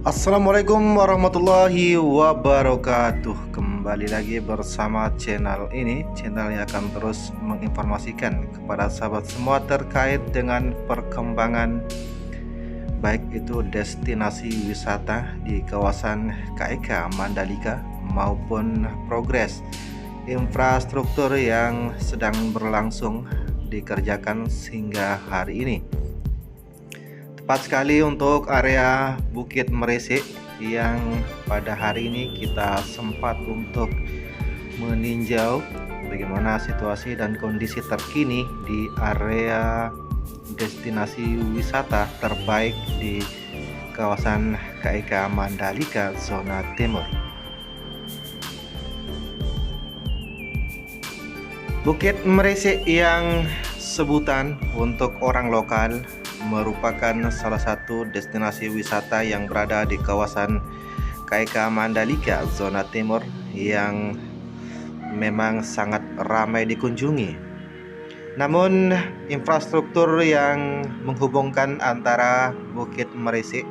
Assalamualaikum warahmatullahi wabarakatuh. Kembali lagi bersama channel ini, channel yang akan terus menginformasikan kepada sahabat semua terkait dengan perkembangan baik itu destinasi wisata di kawasan KEK Mandalika maupun progres infrastruktur yang sedang berlangsung dikerjakan hingga hari ini. Tepat sekali untuk area Bukit Meresik yang pada hari ini kita sempat untuk meninjau bagaimana situasi dan kondisi terkini di area destinasi wisata terbaik di kawasan KEK Mandalika zona timur. Bukit Meresik yang sebutan untuk orang lokal merupakan salah satu destinasi wisata yang berada di kawasan KEK Mandalika zona timur yang memang sangat ramai dikunjungi. Namun infrastruktur yang menghubungkan antara Bukit Meresik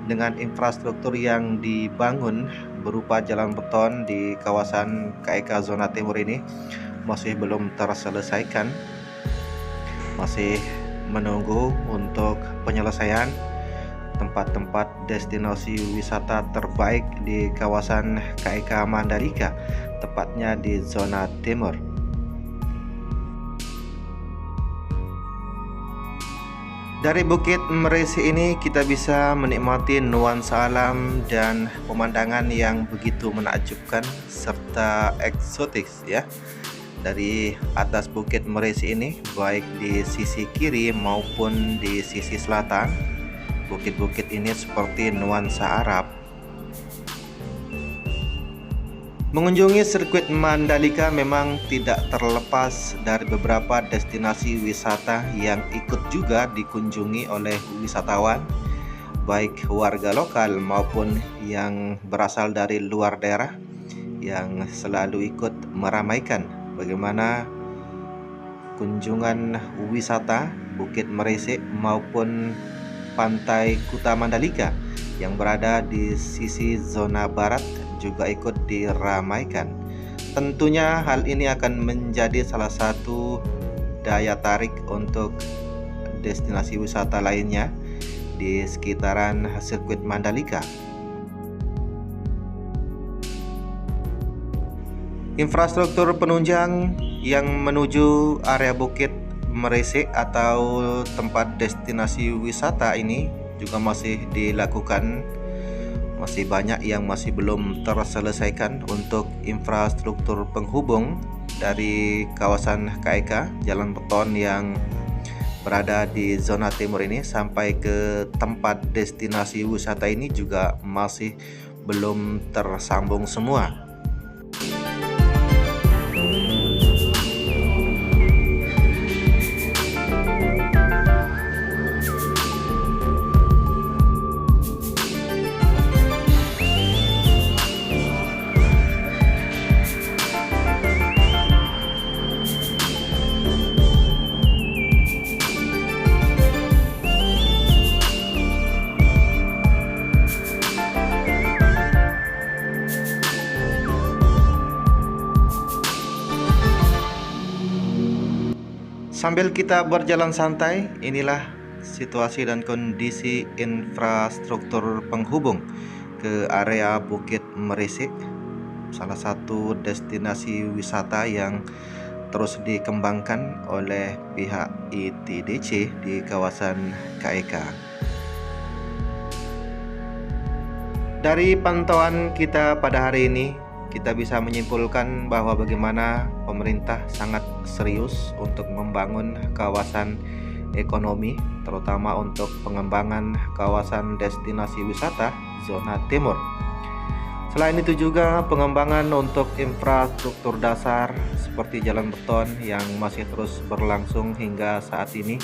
dengan infrastruktur yang dibangun berupa jalan beton di kawasan KEK zona timur ini masih belum terselesaikan, masih menunggu untuk penyelesaian tempat-tempat destinasi wisata terbaik di kawasan KEK Mandalika, tepatnya di zona timur. Dari Bukit Meresik ini kita bisa menikmati nuansa alam dan pemandangan yang begitu menakjubkan serta eksotis ya. Dari atas Bukit Meresik ini, baik di sisi kiri maupun di sisi selatan, bukit-bukit ini seperti nuansa Arab. Mengunjungi sirkuit Mandalika memang tidak terlepas dari beberapa destinasi wisata yang ikut juga dikunjungi oleh wisatawan, baik warga lokal maupun yang berasal dari luar daerah yang selalu ikut meramaikan bagaimana kunjungan wisata Bukit Meresik maupun Pantai Kuta Mandalika yang berada di sisi zona barat juga ikut diramaikan. Tentunya hal ini akan menjadi salah satu daya tarik untuk destinasi wisata lainnya di sekitaran sirkuit Mandalika. Infrastruktur penunjang yang menuju area Bukit Meresik atau tempat destinasi wisata ini juga masih dilakukan. Masih banyak yang masih belum terselesaikan untuk infrastruktur penghubung dari kawasan KEK, jalan beton yang berada di zona timur ini sampai ke tempat destinasi wisata ini juga masih belum tersambung semua. Sambil kita berjalan santai, inilah situasi dan kondisi infrastruktur penghubung ke area Bukit Meresik, salah satu destinasi wisata yang terus dikembangkan oleh pihak ITDC di kawasan KEK. Dari pantauan kita pada hari ini, kita bisa menyimpulkan bahwa bagaimana pemerintah sangat serius untuk membangun kawasan ekonomi, terutama untuk pengembangan kawasan destinasi wisata zona timur. Selain itu juga pengembangan untuk infrastruktur dasar seperti jalan beton yang masih terus berlangsung hingga saat ini,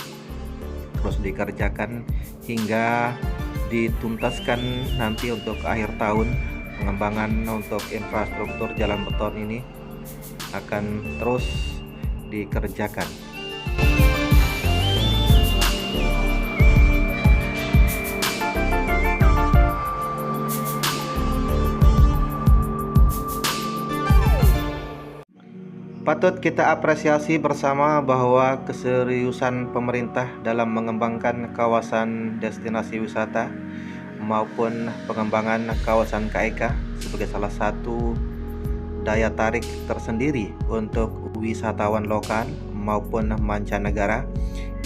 terus dikerjakan hingga dituntaskan nanti untuk akhir tahun. Pengembangan untuk infrastruktur jalan beton ini akan terus dikerjakan. Patut kita apresiasi bersama bahwa keseriusan pemerintah dalam mengembangkan kawasan destinasi wisata maupun pengembangan kawasan KEK sebagai salah satu daya tarik tersendiri untuk wisatawan lokal maupun mancanegara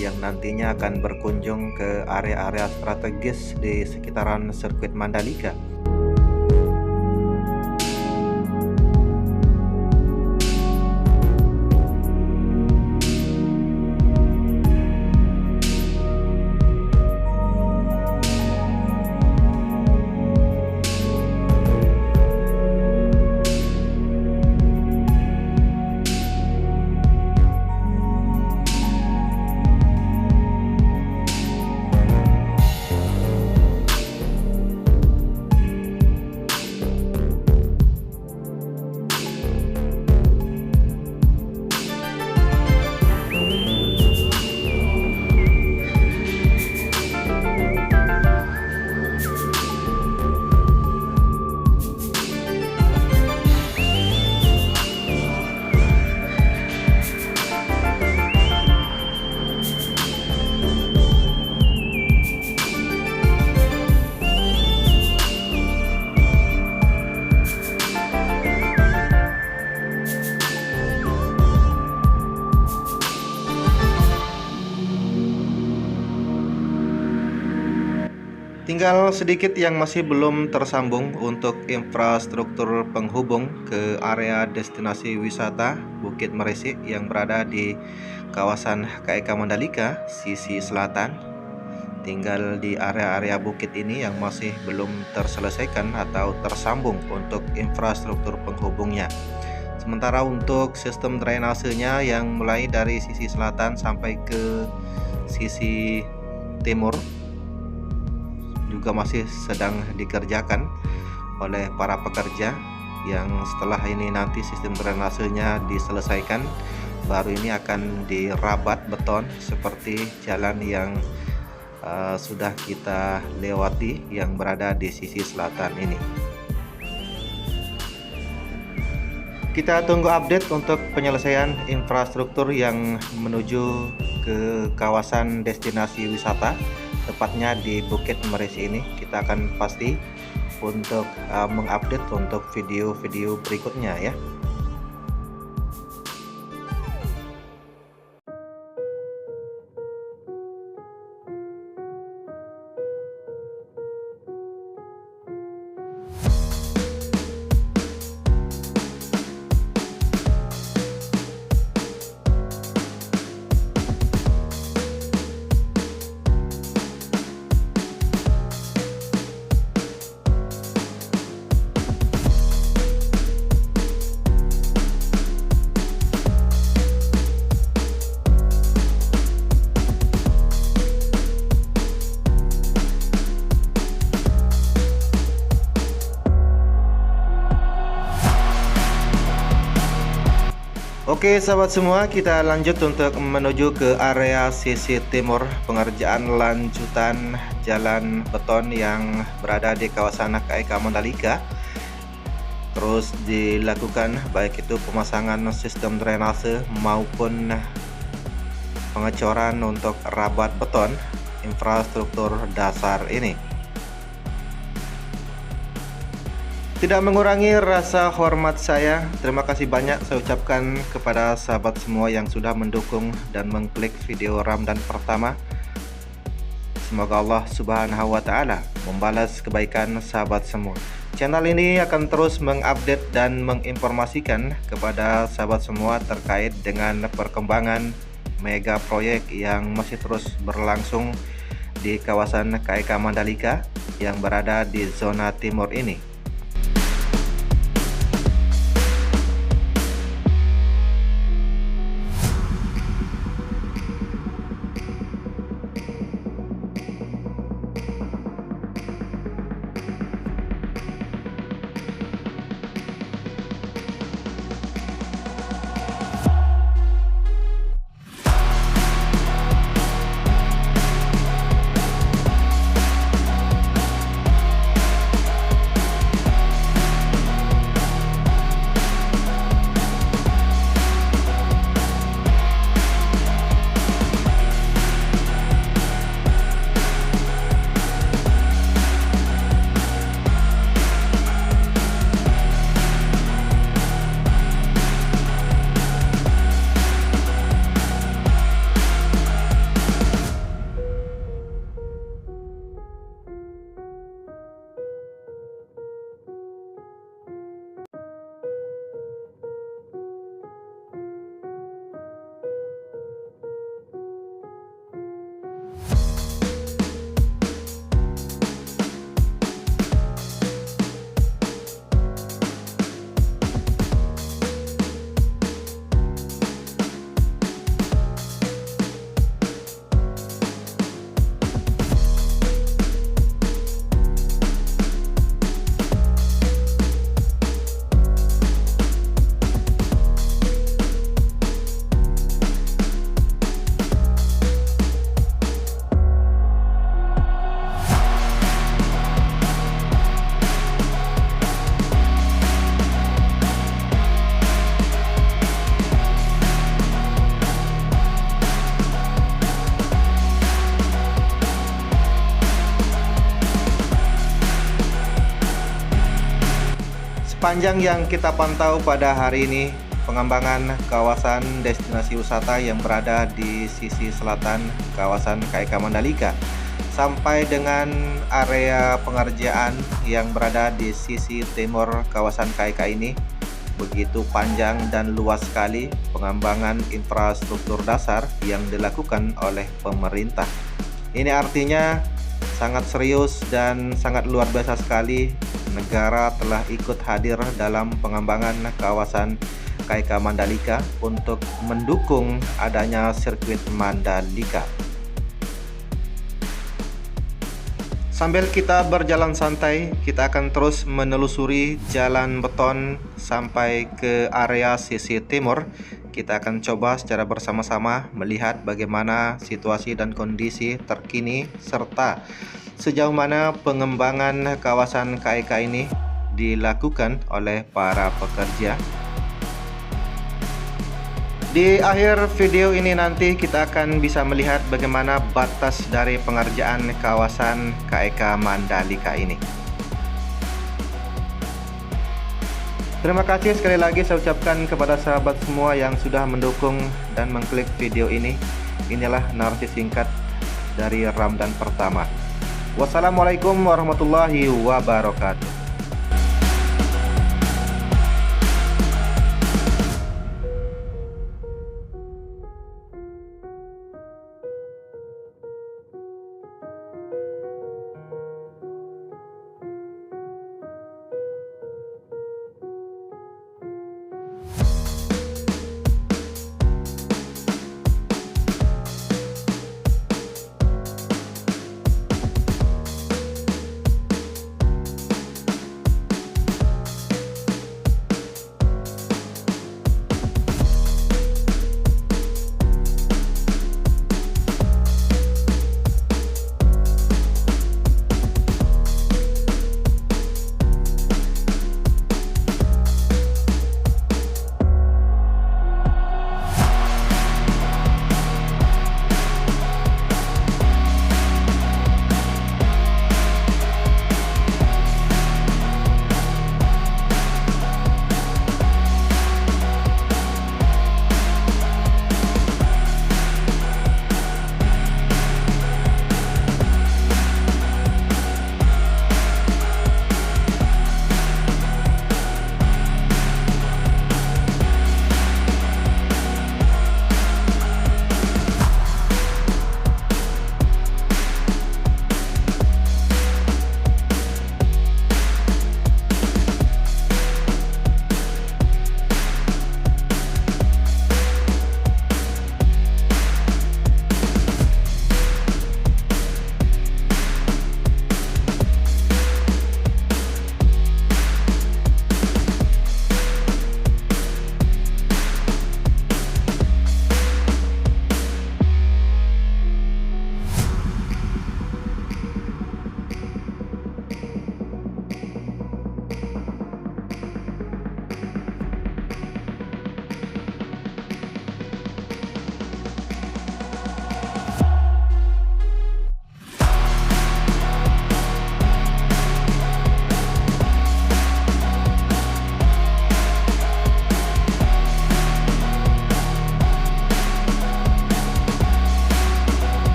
yang nantinya akan berkunjung ke area-area strategis di sekitaran sirkuit Mandalika. Tinggal sedikit yang masih belum tersambung untuk infrastruktur penghubung ke area destinasi wisata Bukit Meresik yang berada di kawasan KEK Mandalika sisi selatan. Tinggal di area-area bukit ini yang masih belum terselesaikan atau tersambung untuk infrastruktur penghubungnya. Sementara untuk sistem drainasenya yang mulai dari sisi selatan sampai ke sisi timur juga masih sedang dikerjakan oleh para pekerja, yang setelah ini nanti sistem drainasenya diselesaikan, baru ini akan dirabat beton seperti jalan yang sudah kita lewati yang berada di sisi selatan ini. Kita tunggu update untuk penyelesaian infrastruktur yang menuju ke kawasan destinasi wisata, tepatnya di Bukit Meresik ini. Kita akan pasti untuk mengupdate untuk video-video berikutnya ya. Oke sahabat semua, kita lanjut untuk menuju ke area sisi timur pengerjaan lanjutan jalan beton yang berada di kawasan KEK Mandalika. Terus dilakukan baik itu pemasangan sistem drainase maupun pengecoran untuk rabat beton infrastruktur dasar ini. Tidak mengurangi rasa hormat saya, terima kasih banyak saya ucapkan kepada sahabat semua yang sudah mendukung dan mengklik video Ramadan pertama. Semoga Allah Subhanahu wa Ta'ala membalas kebaikan sahabat semua. Channel ini akan terus mengupdate dan menginformasikan kepada sahabat semua terkait dengan perkembangan mega proyek yang masih terus berlangsung di kawasan KEK Mandalika yang berada di zona timur ini. Sepanjang yang kita pantau pada hari ini, pengembangan kawasan destinasi wisata yang berada di sisi selatan kawasan KIK Mandalika sampai dengan area pengerjaan yang berada di sisi timur kawasan KIK ini begitu panjang dan luas sekali pengembangan infrastruktur dasar yang dilakukan oleh pemerintah. Ini artinya sangat serius dan sangat luar biasa sekali negara telah ikut hadir dalam pengembangan kawasan KIK Mandalika untuk mendukung adanya sirkuit Mandalika. Sambil kita berjalan santai, kita akan terus menelusuri jalan beton sampai ke area sisi timur. Kita akan coba secara bersama-sama melihat bagaimana situasi dan kondisi terkini serta sejauh mana pengembangan kawasan KIK ini dilakukan oleh para pekerja. Di akhir video ini nanti kita akan bisa melihat bagaimana batas dari pengerjaan kawasan KIK Mandalika ini. Terima kasih sekali lagi saya ucapkan kepada sahabat semua yang sudah mendukung dan mengklik video ini. Inilah narasi singkat dari Ramadan pertama. Wassalamualaikum warahmatullahi wabarakatuh.